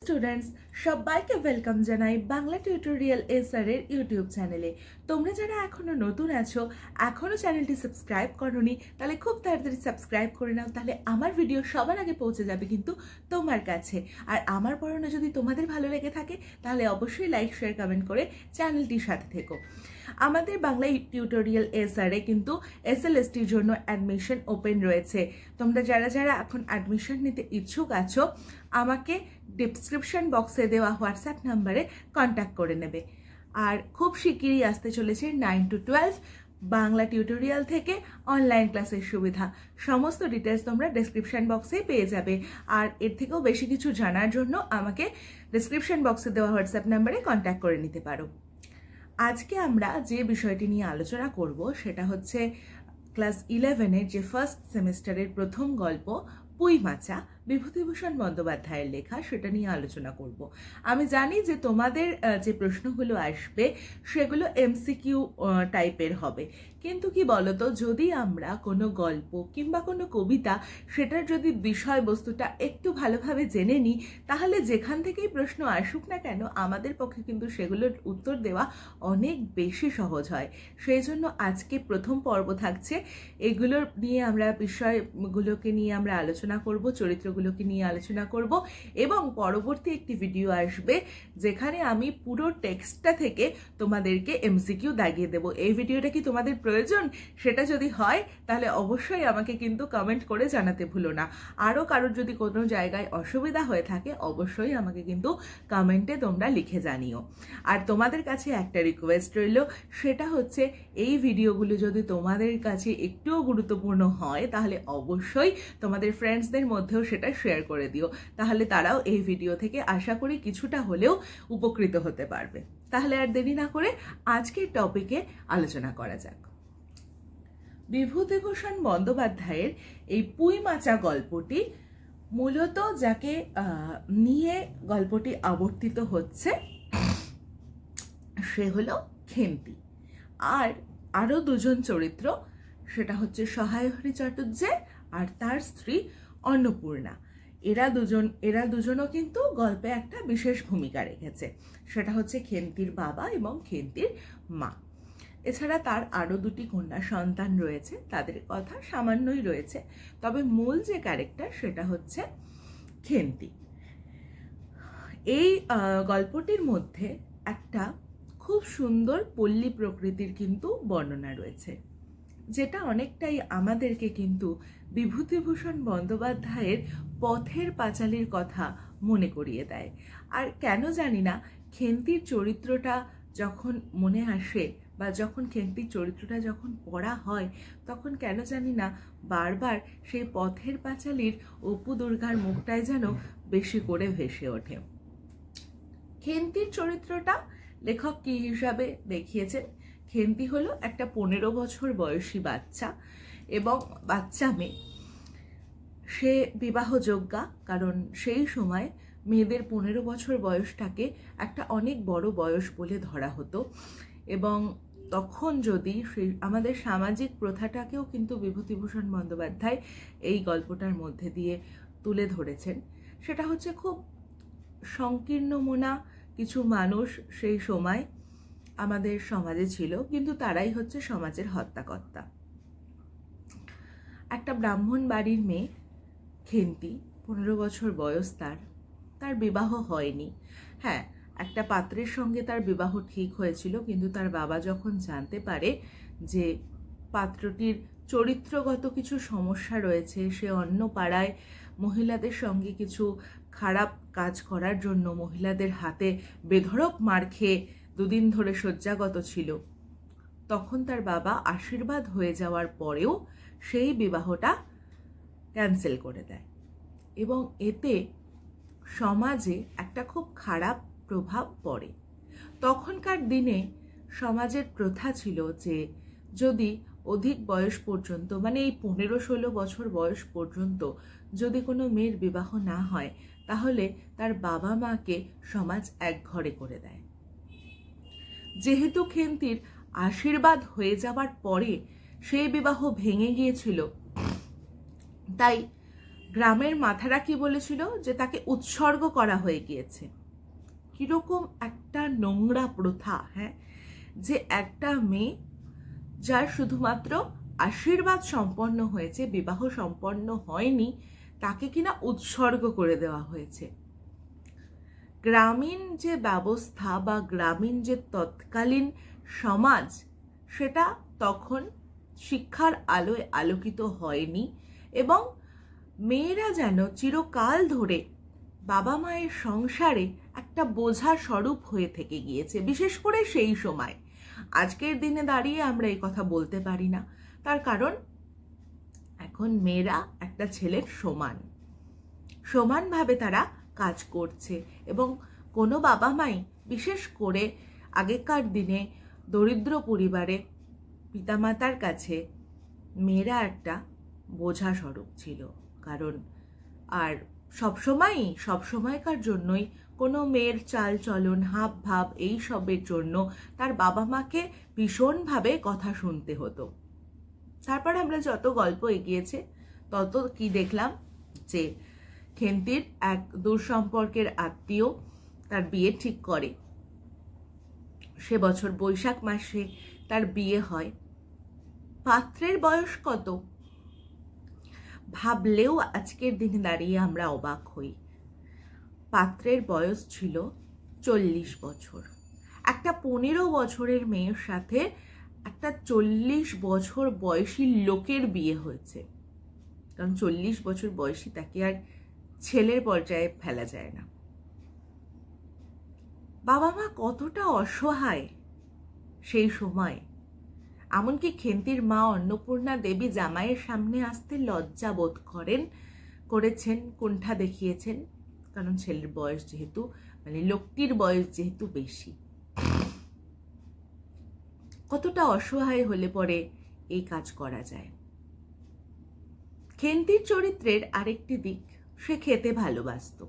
Students সবাইকে welcome জানাই Bangla tutorial SR এর ইউটিউব চ্যানেলে। তোমরা যারা এখনো নতুন আছো, এখনো চ্যানেলটি সাবস্ক্রাইব করোনি, তাহলে খুব তাড়াতাড়ি সাবস্ক্রাইব করে নাও, তাহলে আমার ভিডিও সবার আগে পৌঁছে যাবে কিন্তু তোমার কাছে। আর আমার পড়ানো যদি তোমাদের ভালো লেগে থাকে তাহলে অবশ্যই লাইক শেয়ার কমেন্ট করে চ্যানেলটির সাথে থেকো। আমাদের বাংলা টিউটোরিয়াল এসআর এ কিন্তু এসএলএসটির জন্য অ্যাডমিশন ওপেন রয়েছে। তোমরা যারা যারা এখন অ্যাডমিশন নিতে ইচ্ছুক আছো আমাকে ডিসক্রিপশন বক্সে দেওয়া হোয়াটসঅ্যাপ নাম্বারে কন্ট্যাক্ট করে নেবে। আর খুব শিগগিরই আসতে চলেছে 9 to 12 বাংলা টিউটোরিয়াল থেকে অনলাইন ক্লাসের সুবিধা। সমস্ত ডিটেলস তোমরা ডেসক্রিপশন বক্সে পেয়ে যাবে। আর এর থেকেও বেশি কিছু জানার জন্য আমাকে ডিসক্রিপশন বক্সে দেওয়া হোয়াটসঅ্যাপ নাম্বারে কন্ট্যাক্ট করে নিতে পারো। আজকে আমরা যে বিষয়টি নিয়ে আলোচনা করব সেটা হচ্ছে ক্লাস 11-এর যে ফার্স্ট সেমিস্টারের প্রথম গল্প পুঁই মাচা, বিভূতিভূষণ বন্দ্যোপাধ্যায়ের লেখা, সেটা নিয়ে আলোচনা করব। আমি জানি যে তোমাদের যে প্রশ্নগুলো আসবে সেগুলো এমসিকিউ টাইপের হবে, কিন্তু কি বলতো, যদি আমরা কোনো গল্প কিংবা কোনো কবিতা সেটার যদি বিষয়বস্তুটা একটু ভালোভাবে জেনে নিই তাহলে যেখান থেকেই প্রশ্ন আসুক না কেন আমাদের পক্ষে কিন্তু সেগুলোর উত্তর দেওয়া অনেক বেশি সহজ হয়। সেই জন্য আজকে প্রথম পর্ব থাকছে, এগুলোর নিয়ে আমরা বিষয়গুলোকে নিয়ে আমরা আলোচনা করব, চরিত্রগুলোকে নিয়ে আলোচনা করব, এবং পরবর্তী একটি ভিডিও আসবে যেখানে আমি পুরো টেক্সটটা থেকে তোমাদেরকে এমসিকিউ দাগিয়ে দেব। এই ভিডিওটা কি তোমাদের প্রয়োজন? সেটা যদি হয় তাহলে অবশ্যই আমাকে কিন্তু কমেন্ট করে জানাতে ভুলো না। আরও কারোর যদি কোনো জায়গায় অসুবিধা হয়ে থাকে অবশ্যই আমাকে কিন্তু কমেন্টে তোমরা লিখে জানিও। আর তোমাদের কাছে একটা রিকোয়েস্ট রইল, সেটা হচ্ছে এই ভিডিওগুলো যদি তোমাদের কাছে একটুও গুরুত্বপূর্ণ হয় তাহলে অবশ্যই তোমাদের ফ্রেন্ডসদের মধ্যেও সেটা শেয়ার করে দিও, তাহলে তারাও এই ভিডিও থেকে আশা করি কিছুটা হলেও উপকৃত হতে পারবে। তাহলে আর দেরি না করে আজকের টপিকে আলোচনা করা যাক। বিভূতিভূষণ বন্দ্যোপাধ্যায়ের এই পুঁই মাচা গল্পটি মূলত যাকে নিয়ে গল্পটি আবর্তিত হচ্ছে সে হলো খেন্তি। আর আরও দুজন চরিত্র, সেটা হচ্ছে সহায়হরি চট্টোপাধ্যায় আর তার স্ত্রী অন্নপূর্ণা। এরা দুজনও কিন্তু গল্পে একটা বিশেষ ভূমিকা রেখেছে, সেটা হচ্ছে খেন্তির বাবা এবং খেন্তির মা। এছাড়া তার আরও দুটি কন্যা সন্তান রয়েছে, তাদের কথা সামান্যই রয়েছে, তবে মূল যে ক্যারেক্টার সেটা হচ্ছে খেন্তি। এই গল্পটির মধ্যে একটা খুব সুন্দর পল্লী প্রকৃতির কিন্তু বর্ণনা রয়েছে, যেটা অনেকটাই আমাদেরকে কিন্তু বিভূতিভূষণ বন্দ্যোপাধ্যায়ের পথের পাঁচালীর কথা মনে করিয়ে দেয়। আর কেন জানি না খেন্তির চরিত্রটা যখন মনে আসে বা যখন খেন্তির চরিত্রটা যখন পড়া হয় তখন কেন জানি না বারবার সেই পথের পাঁচালীর অপু দুর্গার মুখটাই যেন বেশি করে ভেসে ওঠে। খেন্তির চরিত্রটা লেখক কি হিসাবে দেখিয়েছেন? খেন্তি হলো একটা 15 বছর বয়সী বাচ্চা এবং বাচ্চা মেয়ে। সে বিবাহযোগ্যা, কারণ সেই সময় মেয়েদের 15 বছর বয়সটাকে একটা অনেক বড় বয়স বলে ধরা হতো। এবং তখন যদি আমাদের সামাজিক প্রথাটাকেও কিন্তু বিভূতিভূষণ বন্দ্যোপাধ্যায় এই গল্পটার মধ্যে দিয়ে তুলে ধরেছেন। সেটা হচ্ছে খুব সংকীর্ণ মনা কিছু মানুষ সেই সময় আমাদের সমাজে ছিল, কিন্তু তারাই হচ্ছে সমাজের হত্যাকর্তা। একটা ব্রাহ্মণ বাড়ির মেয়ে খেন্তি, 15 বছর বয়স, তার বিবাহ হয়নি। হ্যাঁ, একটা পাত্রের সঙ্গে তার বিবাহ ঠিক হয়েছিল, কিন্তু তার বাবা যখন জানতে পারে যে পাত্রটির চরিত্রগত কিছু সমস্যা রয়েছে, সে অন্য পাড়ায় মহিলাদের সঙ্গে কিছু খারাপ কাজ করার জন্য মহিলাদের হাতে বেধড়ক মার খেয়ে 2 দিন ধরে শয্যাগত ছিল, তখন তার বাবা আশীর্বাদ হয়ে যাওয়ার পরেও সেই বিবাহটা ক্যান্সেল করে দেয়। এবং এতে সমাজে একটা খুব খারাপ প্রভাব পড়ে। তখনকার দিনে সমাজের প্রথা ছিল যে যদি অধিক বয়স পর্যন্ত, মানে এই 15-16 বছর বয়স পর্যন্ত যদি কোনো মেয়ের বিবাহ না হয় তাহলে তার বাবা মাকে সমাজ একঘরে করে দেয়। যেহেতু খেন্তির আশীর্বাদ হয়ে যাবার পরে সেই বিবাহ ভেঙে গিয়েছিল, তাই গ্রামের মাথারা কি বলেছিল যে তাকে উৎসর্গ করা হয়ে গিয়েছে। কিরকম একটা নোংরা প্রথা, হ্যাঁ, যে একটা মেয়ে যার শুধুমাত্র আশীর্বাদ সম্পন্ন হয়েছে, বিবাহ সম্পন্ন হয়নি, তাকে কিনা উৎসর্গ করে দেওয়া হয়েছে। গ্রামীণ যে ব্যবস্থা বা গ্রামীণ যে তৎকালীন সমাজ, সেটা তখন শিক্ষার আলোয় আলোকিত হয়নি এবং মেয়েরা যেন চিরকাল ধরে বাবা মায়ের সংসারে একটা বোঝা স্বরূপ হয়ে থেকে গিয়েছে, বিশেষ করে সেই সময়। আজকের দিনে দাঁড়িয়ে আমরা এই কথা বলতে পারি না, তার কারণ এখন মেয়েরা একটা ছেলের সমানভাবে তারা কাজ করছে এবং কোনো বাবা মাই, বিশেষ করে আগেকার দিনে দরিদ্র পরিবারে পিতামাতার কাছে মেয়েরা একটা বোঝা স্বরূপ ছিল। কারণ আর সবসময়কার জন্যই কোনো মেয়ের চাল চলন, হাব ভাব, এই সবের জন্য তার বাবা মাকে ভীষণভাবে কথা শুনতে হতো। তারপর আমরা যত গল্প এগিয়েছে তত কি দেখলাম যে খেন্তির এক দূর সম্পর্কের আত্মীয় তার বিয়ে ঠিক করে। সে বছর বৈশাখ মাসে তার বিয়ে হয়। পাত্রের বয়স কত ভাবলেও আজকের দিনে দাঁড়িয়ে আমরা অবাক হই। পাত্রের বয়স ছিল 40 বছর। একটা 15 বছরের মেয়ের সাথে একটা 40 বছর বয়সী লোকের বিয়ে হয়েছে। কারণ 40 বছর বয়সী তাকে আর ছেলের পর্যায়ে ফেলা যায় না। বাবা মা কতটা অসহায় সেই সময়। এমনকি খেন্তির মা অন্নপূর্ণা দেবী জামাইয়ের সামনে আসতে লজ্জা বোধ করেছেন, কুণ্ঠা দেখিয়েছেন, কারণ ছেলের বয়স যেহেতু, মানে লোকটির বয়স যেহেতু বেশি। কতটা অসহায় হলে পরে এই কাজ করা যায়। খেন্তির চরিত্রের আরেকটি দিক, সে খেতে ভালোবাসত।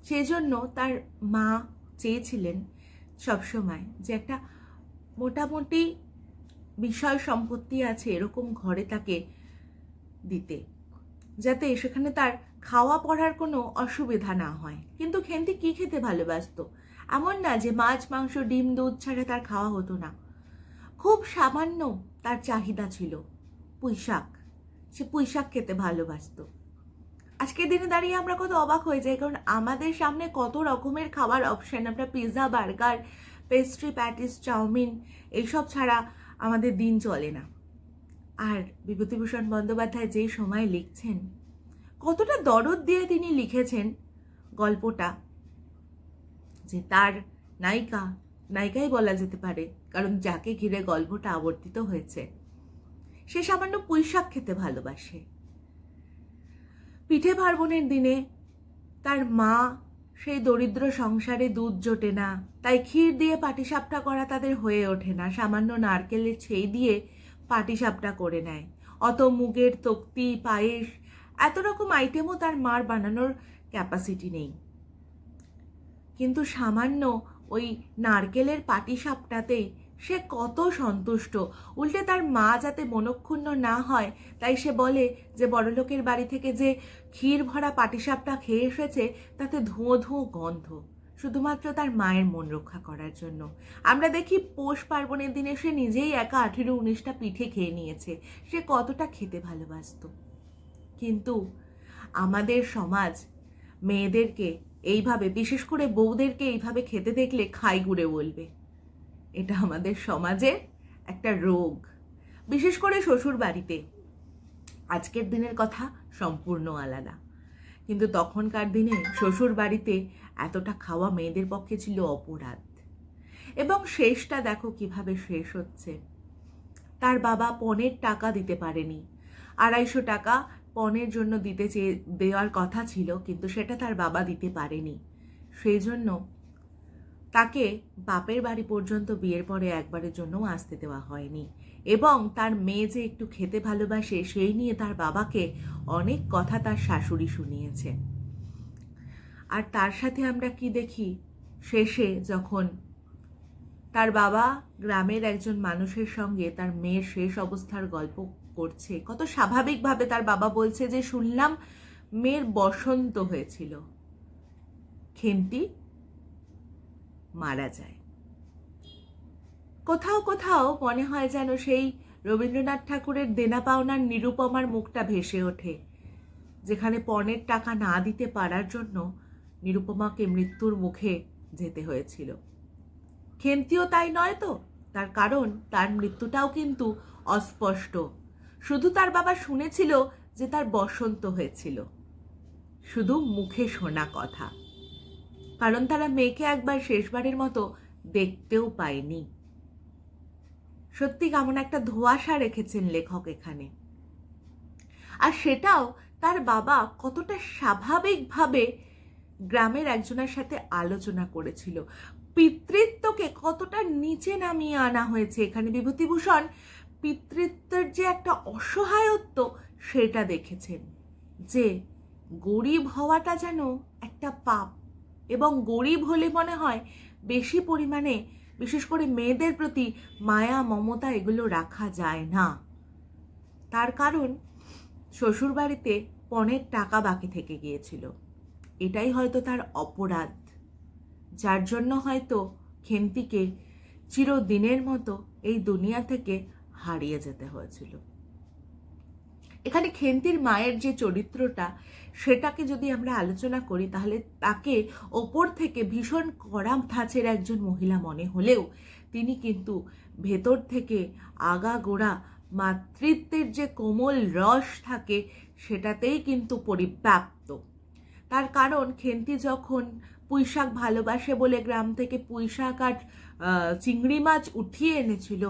সেজন্য তার মা চেয়েছিলেন সবসময় যে একটা মোটামুটি বিষয় সম্পত্তি আছে এরকম ঘরে তাকে দিতে, যাতে সেখানে তার খাওয়া পড়ার কোনো অসুবিধা না হয়। কিন্তু খেন্তি কি খেতে ভালোবাসত? এমন না যে মাছ, মাংস, ডিম, দুধ ছাড়া তার খাওয়া হতো না। খুব সামান্য তার চাহিদা ছিল পুঁইশাক। সে পুঁইশাক খেতে ভালোবাসত। আজকের দিনে দাঁড়িয়ে আমরা কত অবাক হয়ে যাই, কারণ আমাদের সামনে কত রকমের খাবার অপশন। আমরা pizza, burger, pastry, patties, chowmein এইসব ছাড়া আমাদের দিন চলে না। আর বিভূতিভূষণ বন্দ্যোপাধ্যায় যে সময় লিখছেন, কতটা দরদ দিয়ে তিনি লিখেছেন গল্পটা, যে তার নায়িকাই বলা যেতে পারে, কারণ যাকে ঘিরে গল্পটা আবর্তিত হয়েছে, সে সামান্য পুঁইশাক খেতে ভালোবাসে। পিঠে পার্বণের দিনে তার মা সেই দরিদ্র সংসারে দুধ জোটে না, তাই ক্ষীর দিয়ে পাটিসাপটা করা তাদের হয়ে ওঠে না। সামান্য নারকেলের ছেই দিয়ে পাটিসাপটা করে নেয়। অত মুগের তক্তি, পায়েস, এত রকম আইটেমও তার মার বানানোর ক্যাপাসিটি নেই। কিন্তু সামান্য ওই নারকেলের পাটিসাপটাতেই সে কত সন্তুষ্ট। উল্টে তার মা যাতে মনক্ষুণ্ণ না হয়, তাই সে বলে যে বড়লোকের বাড়ি থেকে যে ক্ষীর ভরা পাটিসাপটা খেয়ে এসেছে তাতে ধোঁয়া ধোঁয়া গন্ধ, শুধুমাত্র তার মায়ের মন রক্ষা করার জন্য। আমরা দেখি পৌষ পার্বণের দিনে সে নিজেই একা 18-19টা পিঠে খেয়ে নিয়েছে। সে কতটা খেতে ভালোবাসত। কিন্তু আমাদের সমাজ মেয়েদেরকে এইভাবে, বিশেষ করে বউদেরকে এইভাবে খেতে দেখলে খাই গুড়ে বলবে। এটা আমাদের সমাজের একটা রোগ, বিশেষ করে শ্বশুর বাড়িতে। আজকের দিনের কথা সম্পূর্ণ আলাদা, কিন্তু তখনকার দিনে শ্বশুর বাড়িতে এতটা খাওয়া মেয়েদের পক্ষে ছিল অপরাধ। এবং শেষটা দেখো কিভাবে শেষ হচ্ছে। তার বাবা পণের টাকা দিতে পারেনি। 250 টাকা পণের জন্য দেওয়ার কথা ছিল, কিন্তু সেটা তার বাবা দিতে পারেনি। সেই জন্য তাকে বাপের বাড়ি পর্যন্ত বিয়ের পরে একবারের জন্যও আসতে দেওয়া হয়নি। এবং তার মেয়ে যে একটু খেতে ভালোবাসে সেই নিয়ে তার বাবাকে অনেক কথা তার শাশুড়ি শুনিয়েছে। আর তার সাথে আমরা কি দেখি, শেষে যখন তার বাবা গ্রামের একজন মানুষের সঙ্গে তার মেয়ের শেষ অবস্থার গল্প করছে, কত স্বাভাবিকভাবে তার বাবা বলছে যে শুনলাম মেয়ের বসন্ত হয়েছিল, খেন্তি মারা যায়। কোথাও কোথাও মনে হয় যেন সেই রবীন্দ্রনাথ ঠাকুরের দেনা পাওনার নিরুপমার মুখটা ভেসে ওঠে, যেখানে পণের টাকা না দিতে পারার জন্য নিরুপমাকে মৃত্যুর মুখে যেতে হয়েছিল। খেন্তিও তাই নয় তো, তার কারণ তার মৃত্যুটাও কিন্তু অস্পষ্ট। শুধু তার বাবা শুনেছিল যে তার বসন্ত হয়েছিল, শুধু মুখে শোনা কথা, কারণ তারা মেয়েকে একবার শেষবারের মতো দেখতেও পায়নি। সত্যি কেমন একটা ধোঁয়াশা রেখেছেন লেখক এখানে। আর সেটাও তার বাবা কতটা স্বাভাবিকভাবে গ্রামের একজনের সাথে আলোচনা করেছিল। পিতৃত্বকে কতটা নিচে নামিয়ে আনা হয়েছে এখানে। বিভূতিভূষণ পিতৃত্বের যে একটা অসহায়ত্ব সেটা দেখেছেন, যে গরিব হওয়াটা যেন একটা পাপ, এবং গরিব হলে মনে হয় বেশি পরিমাণে বিশেষ করে মেয়েদের প্রতি মায়া মমতা এগুলো রাখা যায় না। তার কারণ শ্বশুরবাড়িতে পণের টাকা বাকি থেকে গিয়েছিল, এটাই হয়তো তার অপরাধ, যার জন্য হয়তো খেন্তিকে চিরদিনের মতো এই দুনিয়া থেকে হারিয়ে যেতে হয়েছিল। এখানে খেন্তির মায়ের যে চরিত্রটা, সেটাকে যদি আমরা আলোচনা করি তাহলে তাকে ওপর থেকে ভীষণ কড়া ধাঁচের একজন মহিলা মনে হলেও তিনি কিন্তু ভেতর থেকে আগাগোড়া মাতৃত্বের যে কোমল রস থাকে সেটাতেই কিন্তু পরিব্যাপ্ত। তার কারণ খেন্তি যখন পুঁইশাক ভালোবাসে বলে গ্রাম থেকে পুঁইশাক আর চিংড়ি মাছ উঠিয়ে এনেছিল,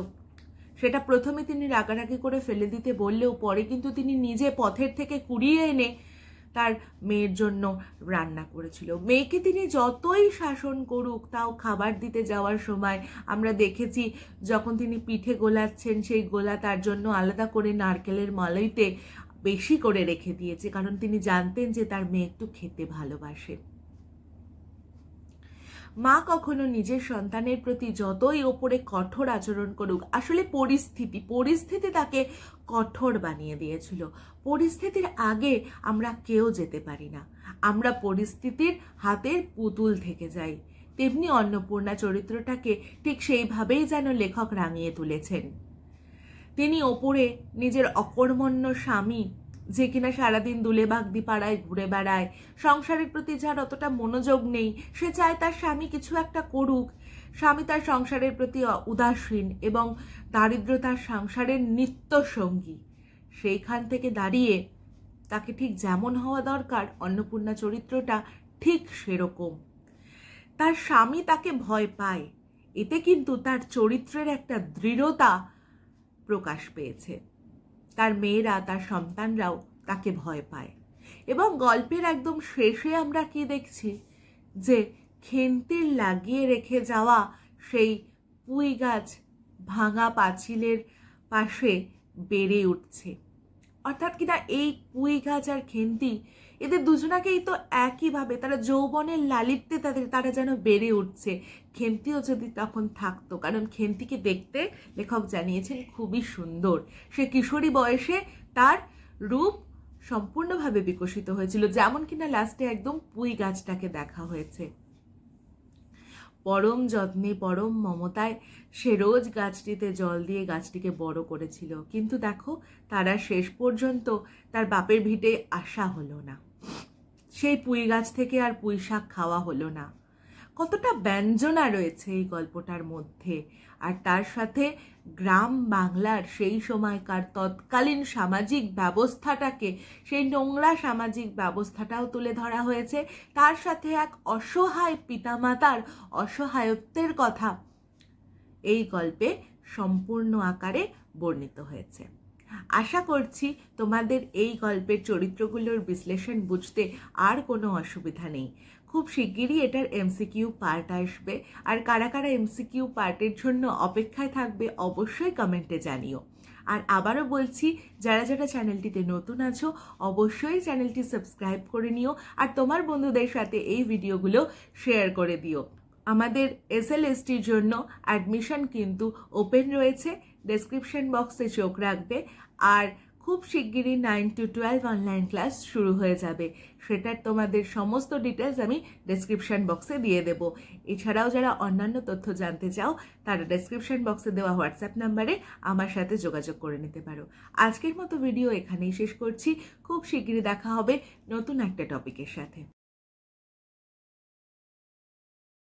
সেটা প্রথমে তিনি রাগারাগি করে ফেলে দিতে বললেও পরে কিন্তু তিনি নিজে পথের থেকে কুড়িয়ে এনে তার মেয়ের জন্য রান্না করেছিল। মেয়েকে তিনি যতই শাসন করুক, তাও খাবার দিতে যাওয়ার সময় আমরা দেখেছি যখন তিনি পিঠে গোলাচ্ছেন, সেই গোলা তার জন্য আলাদা করে নারকেলের মালাইতে বেশি করে রেখে দিয়েছে, কারণ তিনি জানতেন যে তার মেয়ে একটু খেতে ভালোবাসে। মা কখনো নিজের সন্তানের প্রতি যতই ওপরে কঠোর আচরণ করুক, আসলে পরিস্থিতি তাকে কঠোর বানিয়ে দিয়েছিল। পরিস্থিতির আগে আমরা কেউ যেতে পারি না, আমরা পরিস্থিতির হাতের পুতুল থেকে যাই। তেমনি অন্নপূর্ণা চরিত্রটাকে ঠিক সেইভাবেই যেন লেখক রাঙিয়ে তুলেছেন। তিনি ওপরে নিজের অকর্মণ্য স্বামী, যে কিনা সারাদিন দুলে বাগদি পাড়ায় ঘুরে বেড়ায়, সংসারের প্রতি যার অতটা মনোযোগ নেই, সে চায় তার স্বামী কিছু একটা করুক। স্বামী তার সংসারের প্রতি উদাসীন এবং দারিদ্রতার সংসারের নিত্য সঙ্গী। সেইখান থেকে দাঁড়িয়ে তাকে ঠিক যেমন হওয়া দরকার, অন্নপূর্ণা চরিত্রটা ঠিক সেরকম। তার স্বামী তাকে ভয় পায়, এতে কিন্তু তার চরিত্রের একটা দৃঢ়তা প্রকাশ পেয়েছে। তার মেয়েরা, তার সন্তানরাও তাকে ভয় পায়। এবং গল্পের একদম শেষে আমরা কি দেখছি, যে খেন্তির লাগিয়ে রেখে যাওয়া সেই পুঁই গাছ ভাঙা পাঁচিলের পাশে বেড়ে উঠছে। অর্থাৎ কিনা এই পুঁই গাছ আর খেন্তি, এদের দুজনাকেই তো একইভাবে তারা যৌবনের লালিত্যে তারা যেন বেড়ে উঠছে। খেন্তিও যদি তখন থাকতো, কারণ খেন্তিকে দেখতে লেখক জানিয়েছেন খুবই সুন্দর। সে কিশোরী বয়সে তার রূপ সম্পূর্ণভাবে বিকশিত হয়েছিল, যেমন কিনা লাস্টে একদম পুঁই গাছটাকে দেখা হয়েছে। পরম যত্নে পরম মমতায় সে রোজ গাছটিতে জল দিয়ে গাছটিকে বড় করেছিল, কিন্তু দেখো তারা শেষ পর্যন্ত তার বাপের ভিটে আসা হলো না, সেই পুঁই গাছ থেকে আর পুঁই শাক খাওয়া হলো না। কতটা ব্যঞ্জনা রয়েছে এই গল্পটার মধ্যে। আর তার সাথে গ্রাম বাংলার সেই সময়কার তৎকালীন সামাজিক ব্যবস্থাটাকে, সেই নোংরা সামাজিক ব্যবস্থাটাও তুলে ধরা হয়েছে। তার সাথে এক অসহায় পিতামাতার অসহায়ত্বের কথা এই গল্পে সম্পূর্ণ আকারে বর্ণিত হয়েছে। আশা করছি তোমাদের এই গল্পের চরিত্রগুলোর বিশ্লেষণ বুঝতে আর কোনো অসুবিধা নেই। খুব শিগগিরই এটার এমসিকিউ পার্ট আসবে, আর কারা কারা এমসিকিউ পার্টের জন্য অপেক্ষায় থাকবে অবশ্যই কমেন্টে জানিও। আর আবারও বলছি, যারা যারা চ্যানেলটিতে নতুন আছো অবশ্যই চ্যানেলটি সাবস্ক্রাইব করে নিও, আর তোমার বন্ধুদের সাথে এই ভিডিওগুলো শেয়ার করে দিও। আমাদের এসএলএসটির জন্য অ্যাডমিশন কিন্তু ওপেন রয়েছে, ডেসক্রিপশন বক্সে চোখ রাখবে। আর খুব শিগগিরই 9 to 12 অনলাইন ক্লাস শুরু হয়ে যাবে। সেটার তোমাদের সমস্ত ডিটেলস আমি ডেসক্রিপশন বক্সে দিয়ে দেব। এছাড়াও যারা অন্যান্য তথ্য জানতে চাও তারা ডেসক্রিপশন বক্সে দেওয়া হোয়াটসঅ্যাপ নাম্বারে আমার সাথে যোগাযোগ করে নিতে পারো। আজকের মতো ভিডিও এখানেই শেষ করছি। খুব শিগগিরই দেখা হবে নতুন একটা টপিকের সাথে।